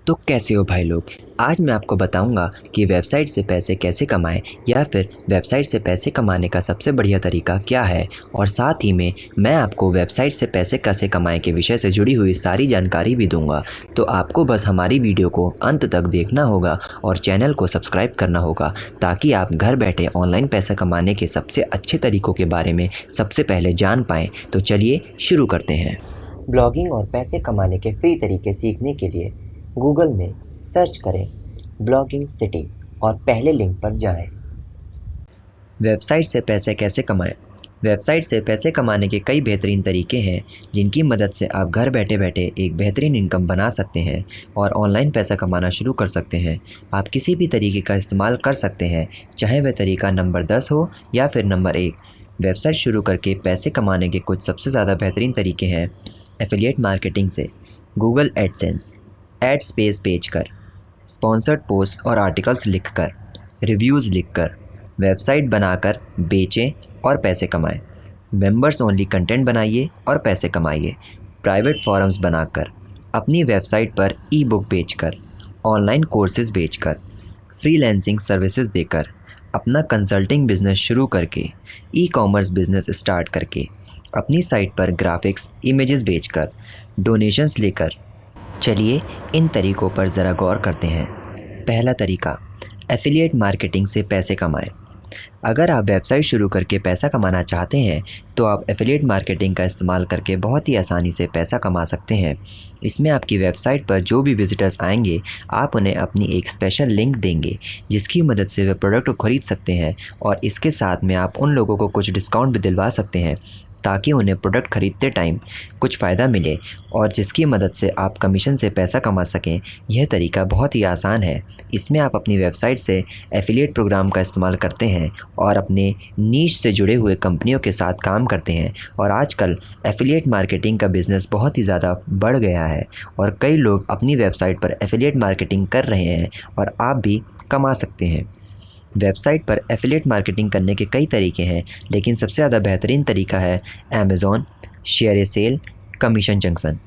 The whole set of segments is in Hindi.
तो कैसे हो भाई लोग। आज मैं आपको बताऊंगा कि वेबसाइट से पैसे कैसे कमाएं या फिर वेबसाइट से पैसे कमाने का सबसे बढ़िया तरीका क्या है। और साथ ही में मैं आपको वेबसाइट से पैसे कैसे कमाएं के विषय से जुड़ी हुई सारी जानकारी भी दूंगा। तो आपको बस हमारी वीडियो को अंत तक देखना होगा और चैनल को सब्सक्राइब करना होगा, ताकि आप घर बैठे ऑनलाइन पैसा कमाने के सबसे अच्छे तरीकों के बारे में सबसे पहले जान पाएँ। तो चलिए शुरू करते हैं। ब्लॉगिंग और पैसे कमाने के फ्री तरीके सीखने के लिए गूगल में सर्च करें ब्लॉगिंग सिटी और पहले लिंक पर जाएं। वेबसाइट से पैसे कैसे कमाएं। वेबसाइट से पैसे कमाने के कई बेहतरीन तरीके हैं, जिनकी मदद से आप घर बैठे बैठे एक बेहतरीन इनकम बना सकते हैं और ऑनलाइन पैसा कमाना शुरू कर सकते हैं। आप किसी भी तरीके का इस्तेमाल कर सकते हैं, चाहे वह तरीका नंबर 10 हो या फिर नंबर 1। वेबसाइट शुरू करके पैसे कमाने के कुछ सबसे ज़्यादा बेहतरीन तरीके हैं। एफिलिएट मार्केटिंग से गूगल एडसेंस, एड स्पेस बेचकर, स्पॉन्सर्ड पोस्ट और आर्टिकल्स लिखकर, रिव्यूज़ लिखकर, वेबसाइट बनाकर बेचें और पैसे कमाएं। मेंबर्स ओनली कंटेंट बनाइए और पैसे कमाइए। प्राइवेट फॉरम्स बनाकर, अपनी वेबसाइट पर ई बुक बेचकर, ऑनलाइन कोर्सेज बेचकर, फ्रीलांसिंग सर्विसेज देकर, अपना कंसल्टिंग बिजनेस शुरू करके, ई कॉमर्स बिजनेस स्टार्ट करके, अपनी साइट पर ग्राफिक्स इमेजेस बेचकर, डोनेशंस लेकर। चलिए इन तरीकों पर ज़रा गौर करते हैं। पहला तरीका, एफिलिएट मार्केटिंग से पैसे कमाएं। अगर आप वेबसाइट शुरू करके पैसा कमाना चाहते हैं तो आप एफिलिएट मार्केटिंग का इस्तेमाल करके बहुत ही आसानी से पैसा कमा सकते हैं। इसमें आपकी वेबसाइट पर जो भी विजिटर्स आएंगे, आप उन्हें अपनी एक स्पेशल लिंक देंगे, जिसकी मदद से वे प्रोडक्ट को ख़रीद सकते हैं और इसके साथ में आप उन लोगों को कुछ डिस्काउंट भी दिलवा सकते हैं, ताकि उन्हें प्रोडक्ट ख़रीदते टाइम कुछ फ़ायदा मिले और जिसकी मदद से आप कमीशन से पैसा कमा सकें। यह तरीका बहुत ही आसान है। इसमें आप अपनी वेबसाइट से एफिलिएट प्रोग्राम का इस्तेमाल करते हैं और अपने नीश से जुड़े हुए कंपनियों के साथ काम करते हैं। और आजकल एफिलिएट मार्केटिंग का बिज़नेस बहुत ही ज़्यादा बढ़ गया है और कई लोग अपनी वेबसाइट पर एफिलिएट मार्केटिंग कर रहे हैं और आप भी कमा सकते हैं। वेबसाइट पर एफिलिएट मार्केटिंग करने के कई तरीके हैं, लेकिन सबसे ज़्यादा बेहतरीन तरीका है अमेज़ॉन, शेयर ए सेल, कमीशन जंक्शन।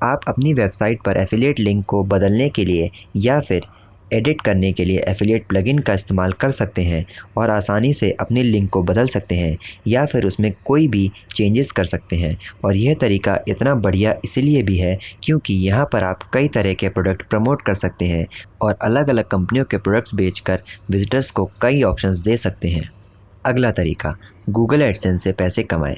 आप अपनी वेबसाइट पर एफिलिएट लिंक को बदलने के लिए या फिर एडिट करने के लिए एफिलिएट प्लगइन का इस्तेमाल कर सकते हैं और आसानी से अपनी लिंक को बदल सकते हैं या फिर उसमें कोई भी चेंजेस कर सकते हैं। और यह तरीका इतना बढ़िया इसलिए भी है क्योंकि यहाँ पर आप कई तरह के प्रोडक्ट प्रमोट कर सकते हैं और अलग अलग कंपनियों के प्रोडक्ट्स बेचकर विजिटर्स को कई ऑप्शंस दे सकते हैं। अगला तरीका, गूगल एडसेंस से पैसे कमाएं।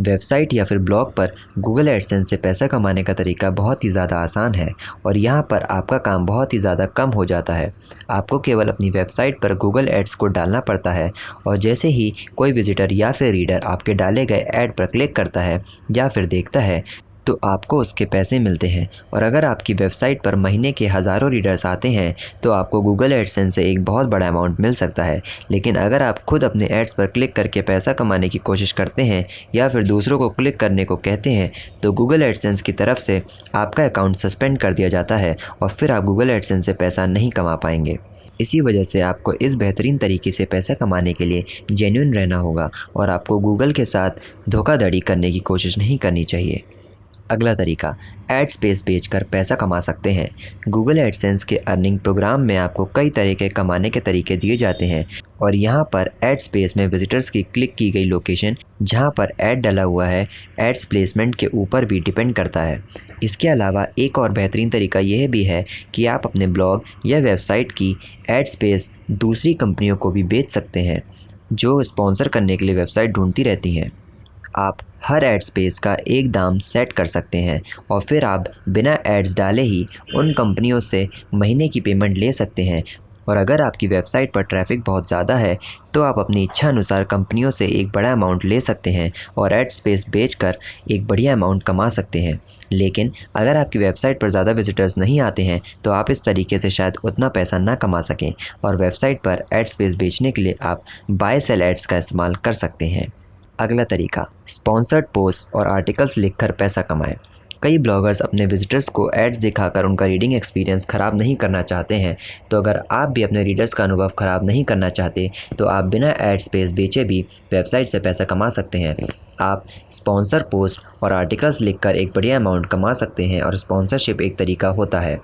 वेबसाइट या फिर ब्लॉग पर गूगल एडसेंस से पैसा कमाने का तरीका बहुत ही ज़्यादा आसान है और यहाँ पर आपका काम बहुत ही ज़्यादा कम हो जाता है। आपको केवल अपनी वेबसाइट पर गूगल एड्स को डालना पड़ता है और जैसे ही कोई विजिटर या फिर रीडर आपके डाले गए ऐड पर क्लिक करता है या फिर देखता है तो आपको उसके पैसे मिलते हैं। और अगर आपकी वेबसाइट पर महीने के हज़ारों रीडर्स आते हैं तो आपको गूगल एडसेंस से एक बहुत बड़ा अमाउंट मिल सकता है। लेकिन अगर आप खुद अपने एड्स पर क्लिक करके पैसा कमाने की कोशिश करते हैं या फिर दूसरों को क्लिक करने को कहते हैं तो गूगल एडसेंस की तरफ से आपका अकाउंट सस्पेंड कर दिया जाता है और फिर आप गूगल एडसेंस से पैसा नहीं कमा पाएंगे। इसी वजह से आपको इस बेहतरीन तरीके से पैसा कमाने के लिए जेन्युइन रहना होगा और आपको गूगल के साथ धोखाधड़ी करने की कोशिश नहीं करनी चाहिए। अगला तरीका, एड स्पेस बेचकर पैसा कमा सकते हैं। गूगल एडसेंस के अर्निंग प्रोग्राम में आपको कई तरह के कमाने के तरीके दिए जाते हैं और यहाँ पर एड स्पेस में विजिटर्स की क्लिक की गई लोकेशन जहाँ पर ऐड डला हुआ है, एड्स प्लेसमेंट के ऊपर भी डिपेंड करता है। इसके अलावा एक और बेहतरीन तरीका यह भी है कि आप अपने ब्लॉग या वेबसाइट की एड स्पेस दूसरी कंपनियों को भी बेच सकते हैं जो स्पॉन्सर करने के लिए वेबसाइट ढूंढती रहती हैं। आप हर ऐड स्पेस का एक दाम सेट कर सकते हैं और फिर आप बिना एड्स डाले ही उन कंपनियों से महीने की पेमेंट ले सकते हैं। और अगर आपकी वेबसाइट पर ट्रैफिक बहुत ज़्यादा है तो आप अपनी इच्छा अनुसार कंपनियों से एक बड़ा अमाउंट ले सकते हैं और ऐड स्पेस बेचकर एक बढ़िया अमाउंट कमा सकते हैं। लेकिन अगर आपकी वेबसाइट पर ज़्यादा विजिटर्स नहीं आते हैं तो आप इस तरीके से शायद उतना पैसा ना कमा सकें और वेबसाइट पर ऐड स्पेस बेचने के लिए आप बाय सेल एड्स का इस्तेमाल कर सकते हैं। अगला तरीका, स्पॉन्सर्ड पोस्ट और आर्टिकल्स लिखकर पैसा कमाएं। कई ब्लॉगर्स अपने विजिटर्स को एड्स दिखाकर उनका रीडिंग एक्सपीरियंस ख़राब नहीं करना चाहते हैं। तो अगर आप भी अपने रीडर्स का अनुभव ख़राब नहीं करना चाहते तो आप बिना एड स्पेस बेचे भी वेबसाइट से पैसा कमा सकते हैं। आप स्पॉन्सर पोस्ट और आर्टिकल्स लिखकर एक बढ़िया अमाउंट कमा सकते हैं और स्पॉन्सरशिप एक तरीका होता है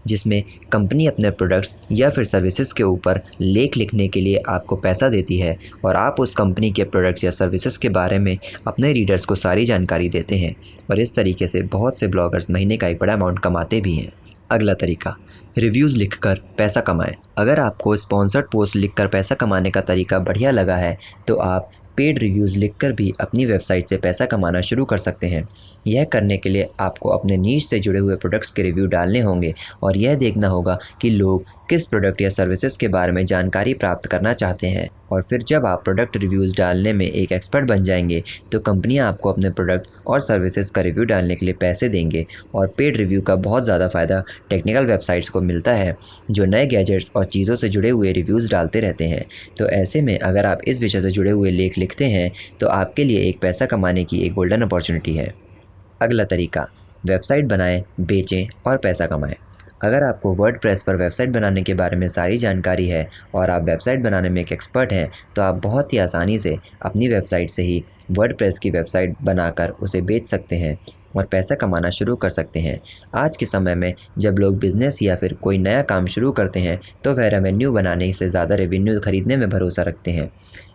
जिसमें कंपनी अपने प्रोडक्ट्स या फिर सर्विसेज के ऊपर लेख लिखने के लिए आपको पैसा देती है और आप उस कंपनी के प्रोडक्ट्स या सर्विसेज के बारे में अपने रीडर्स को सारी जानकारी देते हैं और इस तरीके से बहुत से ब्लॉगर्स महीने का एक बड़ा अमाउंट कमाते भी हैं। अगला तरीका, रिव्यूज़ लिखकर पैसा कमाएं। अगर आपको स्पॉन्सर्ड पोस्ट लिखकर पैसा कमाने का तरीका बढ़िया लगा है तो आप पेड रिव्यूज़ लिखकर भी अपनी वेबसाइट से पैसा कमाना शुरू कर सकते हैं। यह करने के लिए आपको अपने नीश से जुड़े हुए प्रोडक्ट्स के रिव्यू डालने होंगे और यह देखना होगा कि लोग किस प्रोडक्ट या सर्विसेज के बारे में जानकारी प्राप्त करना चाहते हैं। और फिर जब आप प्रोडक्ट रिव्यूज़ डालने में एक एक्सपर्ट बन जाएंगे तो कंपनियां आपको अपने प्रोडक्ट और सर्विसेज का रिव्यू डालने के लिए पैसे देंगे। और पेड रिव्यू का बहुत ज़्यादा फ़ायदा टेक्निकल वेबसाइट्स को मिलता है जो नए गैजेट्स और चीज़ों से जुड़े हुए रिव्यूज़ डालते रहते हैं। तो ऐसे में अगर आप इस विषय से जुड़े हुए लेख लिखते हैं तो आपके लिए एक पैसा कमाने की एक गोल्डन अपॉर्चुनिटी है। अगला तरीका, वेबसाइट बनाएं, बेचें और पैसा कमाएं। अगर आपको वर्डप्रेस पर वेबसाइट बनाने के बारे में सारी जानकारी है और आप वेबसाइट बनाने में एक एक्सपर्ट हैं तो आप बहुत ही आसानी से अपनी वेबसाइट से ही वर्डप्रेस की वेबसाइट बनाकर उसे बेच सकते हैं और पैसा कमाना शुरू कर सकते हैं। आज के समय में जब लोग बिज़नेस या फिर कोई नया काम शुरू करते हैं तो वह रेवेन्यू बनाने से ज़्यादा रेवेन्यू खरीदने में भरोसा रखते हैं।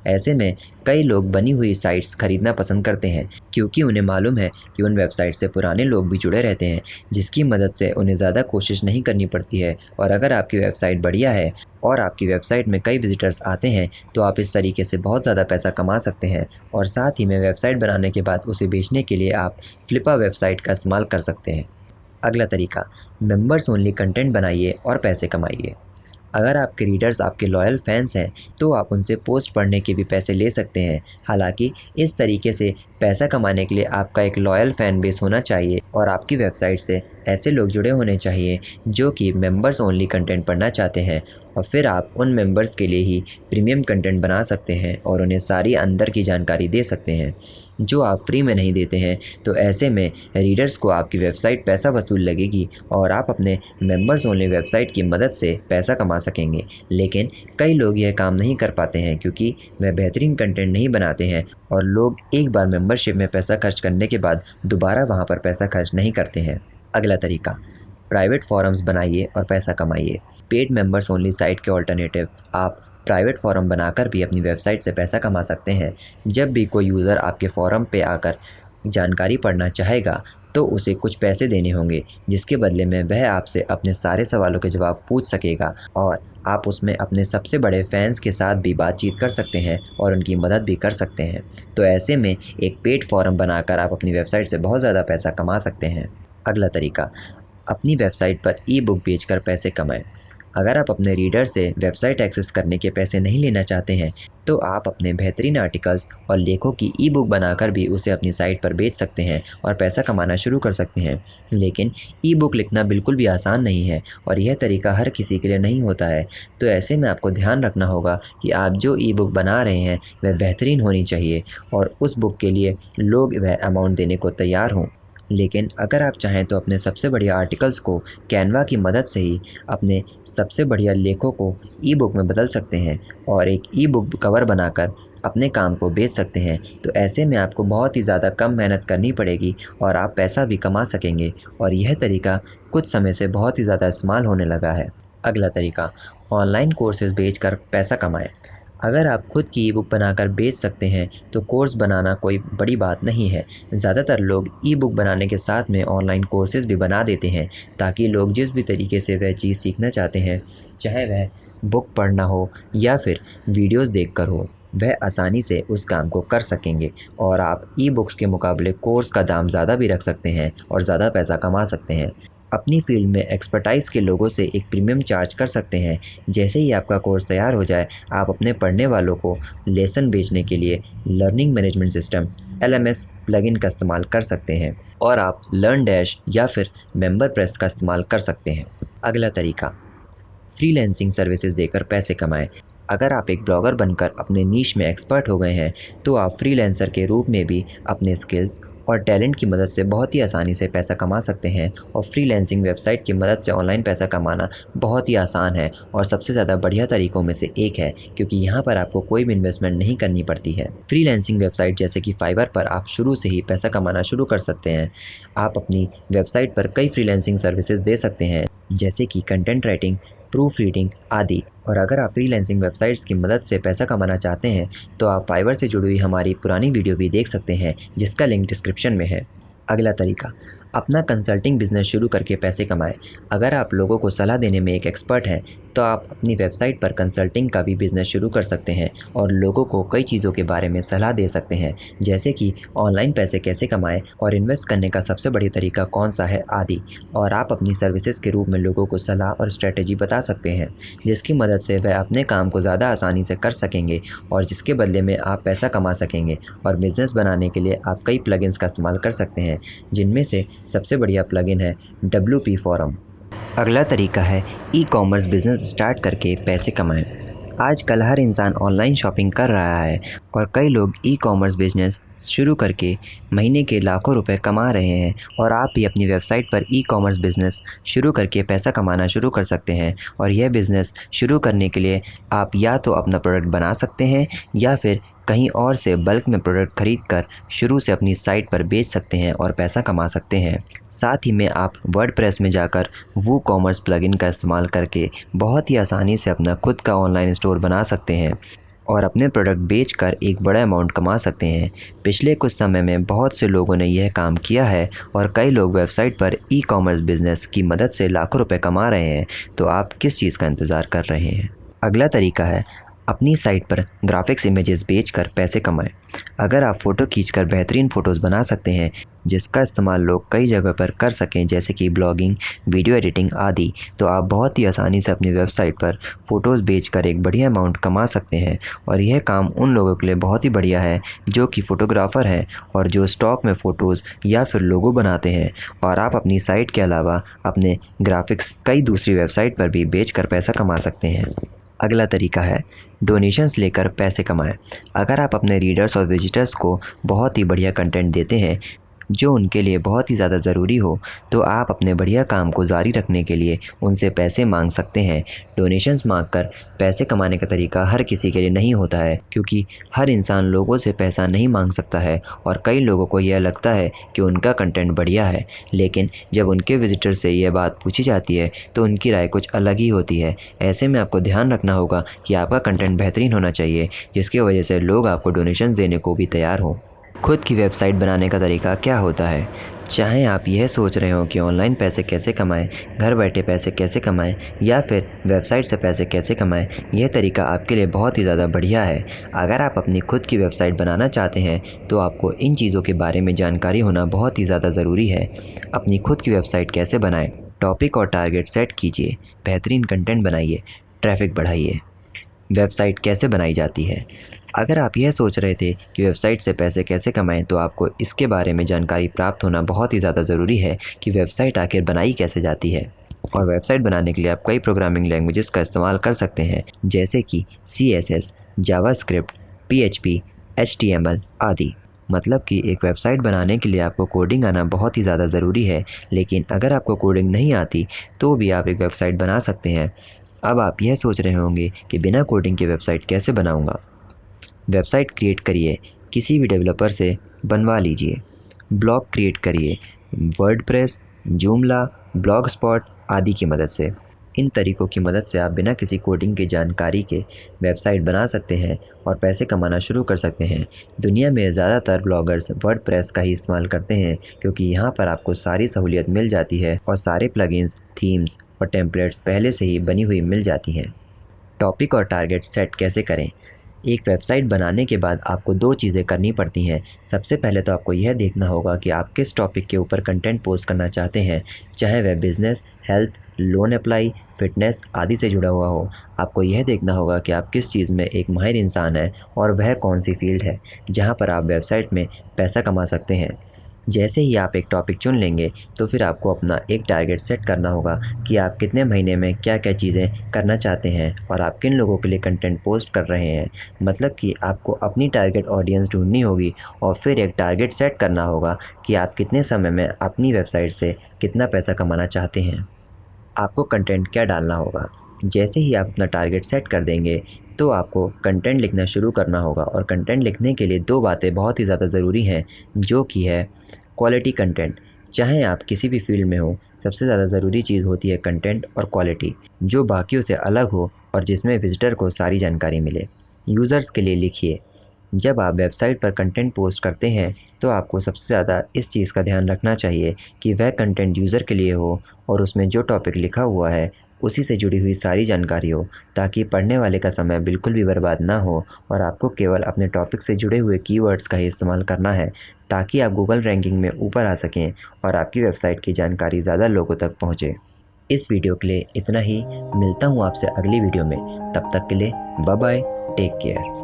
ऐसे में कई लोग बनी हुई साइट्स खरीदना पसंद करते हैं क्योंकि उन्हें मालूम है कि उन वेबसाइट से पुराने लोग भी जुड़े रहते हैं जिसकी मदद से उन्हें ज़्यादा कोशिश नहीं करनी पड़ती है। और अगर आपकी वेबसाइट बढ़िया है और आपकी वेबसाइट में कई विजिटर्स आते हैं तो आप इस तरीके से बहुत ज़्यादा पैसा कमा सकते हैं। और साथ ही में वेबसाइट बनाने के बाद उसे बेचने के लिए आप फ्लिपा वेबसाइट का इस्तेमाल कर सकते हैं। अगला तरीका, मेंबर्स ओनली कंटेंट बनाइए और पैसे कमाइए। अगर आपके रीडर्स आपके लॉयल फैंस हैं तो आप उनसे पोस्ट पढ़ने के भी पैसे ले सकते हैं। हालांकि इस तरीके से पैसा कमाने के लिए आपका एक लॉयल फ़ैन बेस होना चाहिए और आपकी वेबसाइट से ऐसे लोग जुड़े होने चाहिए जो कि मेंबर्स ओनली कंटेंट पढ़ना चाहते हैं। और फिर आप उन मेंबर्स के लिए ही प्रीमियम कंटेंट बना सकते हैं और उन्हें सारी अंदर की जानकारी दे सकते हैं जो आप फ्री में नहीं देते हैं। तो ऐसे में रीडर्स को आपकी वेबसाइट पैसा वसूल लगेगी और आप अपने मेंबर्स ओनली वेबसाइट की मदद से पैसा कमा सकेंगे। लेकिन कई लोग यह काम नहीं कर पाते हैं क्योंकि वह बेहतरीन कंटेंट नहीं बनाते हैं और लोग एक बार मेंबरशिप में पैसा खर्च करने के बाद दोबारा वहां पर पैसा खर्च नहीं करते हैं। अगला तरीका, प्राइवेट फॉरम्स बनाइए और पैसा कमाइए। पेड मेंबर्स ओनली साइट के ऑल्टरनेटिव आप प्राइवेट फॉरम बनाकर भी अपनी वेबसाइट से पैसा कमा सकते हैं। जब भी कोई यूज़र आपके फॉरम पे आकर जानकारी पढ़ना चाहेगा तो उसे कुछ पैसे देने होंगे जिसके बदले में वह आपसे अपने सारे सवालों के जवाब पूछ सकेगा और आप उसमें अपने सबसे बड़े फैंस के साथ भी बातचीत कर सकते हैं और उनकी मदद भी कर सकते हैं। तो ऐसे में एक पेड फॉरम बनाकर आप अपनी वेबसाइट से बहुत ज़्यादा पैसा कमा सकते हैं। अगला तरीका, अपनी वेबसाइट पर ई बुक बेचकर पैसे कमाएं। अगर आप अपने रीडर से वेबसाइट एक्सेस करने के पैसे नहीं लेना चाहते हैं तो आप अपने बेहतरीन आर्टिकल्स और लेखों की ई बुक बनाकर भी उसे अपनी साइट पर बेच सकते हैं और पैसा कमाना शुरू कर सकते हैं। लेकिन ई बुक लिखना बिल्कुल भी आसान नहीं है और यह तरीका हर किसी के लिए नहीं होता है। तो ऐसे में आपको ध्यान रखना होगा कि आप जो ई बुक बना रहे हैं वह बेहतरीन होनी चाहिए और उस बुक के लिए लोग वह अमाउंट देने को तैयार हों। लेकिन अगर आप चाहें तो अपने सबसे बढ़िया आर्टिकल्स को कैनवा की मदद से ही अपने सबसे बढ़िया लेखों को ई बुक में बदल सकते हैं और एक ई बुक कवर बनाकर अपने काम को बेच सकते हैं। तो ऐसे में आपको बहुत ही ज़्यादा कम मेहनत करनी पड़ेगी और आप पैसा भी कमा सकेंगे और यह तरीका कुछ समय से बहुत ही ज़्यादा इस्तेमाल होने लगा है। अगला तरीका, ऑनलाइन कोर्सेज बेचकर पैसा कमाएं। अगर आप खुद की ई बुक बनाकर बेच सकते हैं तो कोर्स बनाना कोई बड़ी बात नहीं है। ज़्यादातर लोग ई बुक बनाने के साथ में ऑनलाइन कोर्सेज भी बना देते हैं ताकि लोग जिस भी तरीके से वह चीज़ सीखना चाहते हैं, चाहे वह बुक पढ़ना हो या फिर वीडियोस देखकर हो, वह आसानी से उस काम को कर सकेंगे। और आप ई बुक्स के मुकाबले कोर्स का दाम ज़्यादा भी रख सकते हैं और ज़्यादा पैसा कमा सकते हैं। अपनी फील्ड में एक्सपर्टाइज के लोगों से एक प्रीमियम चार्ज कर सकते हैं। जैसे ही आपका कोर्स तैयार हो जाए आप अपने पढ़ने वालों को लेसन बेचने के लिए learning management system LMS plugin का इस्तेमाल कर सकते हैं और आप लर्न डैश या फिर मेंबर प्रेस का इस्तेमाल कर सकते हैं। अगला तरीका, फ्रीलांसिंग सर्विसेज देकर पैसे कमाएं। अगर आप एक ब्लॉगर बनकर अपने नीश में एक्सपर्ट हो गए हैं तो आप फ्रीलांसर के रूप में भी अपने स्किल्स और टैलेंट की मदद से बहुत ही आसानी से पैसा कमा सकते हैं। और फ्रीलांसिंग वेबसाइट की मदद से ऑनलाइन पैसा कमाना बहुत ही आसान है और सबसे ज़्यादा बढ़िया तरीकों में से एक है क्योंकि यहाँ पर आपको कोई भी इन्वेस्टमेंट नहीं करनी पड़ती है। फ्रीलांसिंग वेबसाइट जैसे कि फाइवर पर आप शुरू से ही पैसा कमाना शुरू कर सकते हैं। आप अपनी वेबसाइट पर कई फ्रीलांसिंग सर्विसेज दे सकते हैं जैसे कि कंटेंट राइटिंग, प्रूफ रीडिंग आदि। और अगर आप फ्रीलांसिंग वेबसाइट्स की मदद से पैसा कमाना चाहते हैं तो आप फाइवर से जुड़ी हुई हमारी पुरानी वीडियो भी देख सकते हैं, जिसका लिंक डिस्क्रिप्शन में है। अगला तरीका, अपना कंसल्टिंग बिजनेस शुरू करके पैसे कमाएं। अगर आप लोगों को सलाह देने में एक एक्सपर्ट हैं तो आप अपनी वेबसाइट पर कंसल्टिंग का भी बिजनेस शुरू कर सकते हैं और लोगों को कई चीज़ों के बारे में सलाह दे सकते हैं, जैसे कि ऑनलाइन पैसे कैसे कमाएं और इन्वेस्ट करने का सबसे बढ़िया तरीका कौन सा है आदि। और आप अपनी सर्विसेज के रूप में लोगों को सलाह और स्ट्रेटेजी बता सकते हैं, जिसकी मदद से वह अपने काम को ज़्यादा आसानी से कर सकेंगे और जिसके बदले में आप पैसा कमा सकेंगे। और बिज़नेस बनाने के लिए आप कई प्लगइन्स का इस्तेमाल कर सकते हैं, जिनमें से सबसे बढ़िया प्लगइन है WP फोरम। अगला तरीका है ई-कॉमर्स बिज़नेस स्टार्ट करके पैसे कमाएं। आजकल हर इंसान ऑनलाइन शॉपिंग कर रहा है और कई लोग ई-कॉमर्स बिज़नेस शुरू करके महीने के लाखों रुपए कमा रहे हैं। और आप भी अपनी वेबसाइट पर ई-कॉमर्स बिज़नेस शुरू करके पैसा कमाना शुरू कर सकते हैं। और यह बिज़नेस शुरू करने के लिए आप या तो अपना प्रोडक्ट बना सकते हैं या फिर कहीं और से बल्क में प्रोडक्ट खरीद कर शुरू से अपनी साइट पर बेच सकते हैं और पैसा कमा सकते हैं। साथ ही में आप वर्डप्रेस में जाकर वूकॉमर्स प्लगइन का इस्तेमाल करके बहुत ही आसानी से अपना खुद का ऑनलाइन स्टोर बना सकते हैं और अपने प्रोडक्ट बेचकर एक बड़ा अमाउंट कमा सकते हैं। पिछले कुछ समय में बहुत से लोगों ने यह काम किया है और कई लोग वेबसाइट पर ई-कॉमर्स बिज़नेस की मदद से लाखों रुपए कमा रहे हैं। तो आप किस चीज़ का इंतज़ार कर रहे हैं? अगला तरीका है अपनी साइट पर ग्राफिक्स इमेजेस बेचकर पैसे कमाएं। अगर आप फ़ोटो खींचकर बेहतरीन फ़ोटोज़ बना सकते हैं जिसका इस्तेमाल लोग कई जगह पर कर सकें, जैसे कि ब्लॉगिंग, वीडियो एडिटिंग आदि, तो आप बहुत ही आसानी से अपनी वेबसाइट पर फ़ोटोज़ बेचकर एक बढ़िया अमाउंट कमा सकते हैं। और यह काम उन लोगों के लिए बहुत ही बढ़िया है जो कि फ़ोटोग्राफ़र हैं और जो स्टॉक में फ़ोटोज़ या फिर लोगो बनाते हैं। और आप अपनी साइट के अलावा अपने ग्राफिक्स कई दूसरी वेबसाइट पर भी बेचकर पैसा कमा सकते हैं। अगला तरीका है डोनेशंस लेकर पैसे कमाएं। अगर आप अपने रीडर्स और विजिटर्स को बहुत ही बढ़िया कंटेंट देते हैं जो उनके लिए बहुत ही ज़्यादा ज़रूरी हो, तो आप अपने बढ़िया काम को जारी रखने के लिए उनसे पैसे मांग सकते हैं। डोनेशंस मांगकर पैसे कमाने का तरीका हर किसी के लिए नहीं होता है, क्योंकि हर इंसान लोगों से पैसा नहीं मांग सकता है और कई लोगों को यह लगता है कि उनका कंटेंट बढ़िया है, लेकिन जब उनके विजिटर से यह बात पूछी जाती है तो उनकी राय कुछ अलग ही होती है। ऐसे में आपको ध्यान रखना होगा कि आपका कंटेंट बेहतरीन होना चाहिए, जिसकी वजह से लोग आपको डोनेशन देने को भी तैयार हों। खुद की वेबसाइट बनाने का तरीका क्या होता है? चाहे आप यह सोच रहे हो कि ऑनलाइन पैसे कैसे कमाएं, घर बैठे पैसे कैसे कमाएं या फिर वेबसाइट से पैसे कैसे कमाएं, यह तरीका आपके लिए बहुत ही ज़्यादा बढ़िया है। अगर आप अपनी खुद की वेबसाइट बनाना चाहते हैं तो आपको इन चीज़ों के बारे में जानकारी होना बहुत ही ज़्यादा ज़रूरी है। अपनी खुद की वेबसाइट कैसे बनाएं? टॉपिक और टारगेट सेट कीजिए, बेहतरीन कंटेंट बनाइए, ट्रैफिक बढ़ाइए। वेबसाइट कैसे बनाई जाती है? अगर आप यह सोच रहे थे कि वेबसाइट से पैसे कैसे कमाएं, तो आपको इसके बारे में जानकारी प्राप्त होना बहुत ही ज़्यादा ज़रूरी है कि वेबसाइट आखिर बनाई कैसे जाती है। और वेबसाइट बनाने के लिए आप कई प्रोग्रामिंग लैंग्वेजेस का इस्तेमाल कर सकते हैं, जैसे कि CSS, जावास्क्रिप्ट, PHP, HTML आदि। मतलब कि एक वेबसाइट बनाने के लिए आपको कोडिंग आना बहुत ही ज़्यादा ज़रूरी है, लेकिन अगर आपको कोडिंग नहीं आती तो भी आप एक वेबसाइट बना सकते हैं। अब आप यह सोच रहे होंगे कि बिना कोडिंग के वेबसाइट कैसे बनाऊँगा। वेबसाइट क्रिएट करिए, किसी भी डेवलपर से बनवा लीजिए। ब्लॉग क्रिएट करिए, वर्डप्रेस, जूमला, ब्लॉगस्पॉट आदि की मदद से। इन तरीक़ों की मदद से आप बिना किसी कोडिंग की जानकारी के वेबसाइट बना सकते हैं और पैसे कमाना शुरू कर सकते हैं। दुनिया में ज़्यादातर ब्लॉगर्स वर्डप्रेस का ही इस्तेमाल करते हैं, क्योंकि यहाँ पर आपको सारी सहूलियत मिल जाती है और सारे प्लगइन्स, थीम्स और टेम्पलेट्स पहले से ही बनी हुई मिल जाती हैं। टॉपिक और टारगेट सेट कैसे करें? एक वेबसाइट बनाने के बाद आपको 2 चीज़ें करनी पड़ती हैं। सबसे पहले तो आपको यह देखना होगा कि आप किस टॉपिक के ऊपर कंटेंट पोस्ट करना चाहते हैं, चाहे वह business, health, loan apply, fitness आदि से जुड़ा हुआ हो। आपको यह देखना होगा कि आप किस चीज़ में एक माहिर इंसान हैं और वह कौन सी फील्ड है जहां पर आप वेबसाइट में पैसा कमा सकते हैं। जैसे ही आप एक टॉपिक चुन लेंगे तो फिर आपको अपना एक टारगेट सेट करना होगा कि आप कितने महीने में क्या क्या चीज़ें करना चाहते हैं और आप किन लोगों के लिए कंटेंट पोस्ट कर रहे हैं। मतलब कि आपको अपनी टारगेट ऑडियंस ढूंढनी होगी और फिर एक टारगेट सेट करना होगा कि आप कितने समय में अपनी वेबसाइट से कितना पैसा कमाना चाहते हैं। आपको कंटेंट क्या डालना होगा? जैसे ही आप अपना टारगेट सेट कर देंगे तो आपको कंटेंट लिखना शुरू करना होगा। और कंटेंट लिखने के लिए 2 बातें बहुत ही ज़्यादा ज़रूरी हैं, जो कि है क्वालिटी कंटेंट। चाहे आप किसी भी फील्ड में हो, सबसे ज़्यादा ज़रूरी चीज़ होती है कंटेंट और क्वालिटी, जो बाकियों से अलग हो और जिसमें विजिटर को सारी जानकारी मिले। यूज़र्स के लिए लिखिए। जब आप वेबसाइट पर कंटेंट पोस्ट करते हैं तो आपको सबसे ज़्यादा इस चीज़ का ध्यान रखना चाहिए कि वह कंटेंट यूज़र के लिए हो और उसमें जो टॉपिक लिखा हुआ है उसी से जुड़ी हुई सारी जानकारी हो, ताकि पढ़ने वाले का समय बिल्कुल भी बर्बाद ना हो और आपको केवल अपने टॉपिक से जुड़े हुए कीवर्ड्स का ही इस्तेमाल करना है, ताकि आप गूगल रैंकिंग में ऊपर आ सकें और आपकी वेबसाइट की जानकारी ज़्यादा लोगों तक पहुँचे। इस वीडियो के लिए इतना ही। मिलता हूँ आपसे अगली वीडियो में। तब तक के लिए बाय बाय, टेक केयर।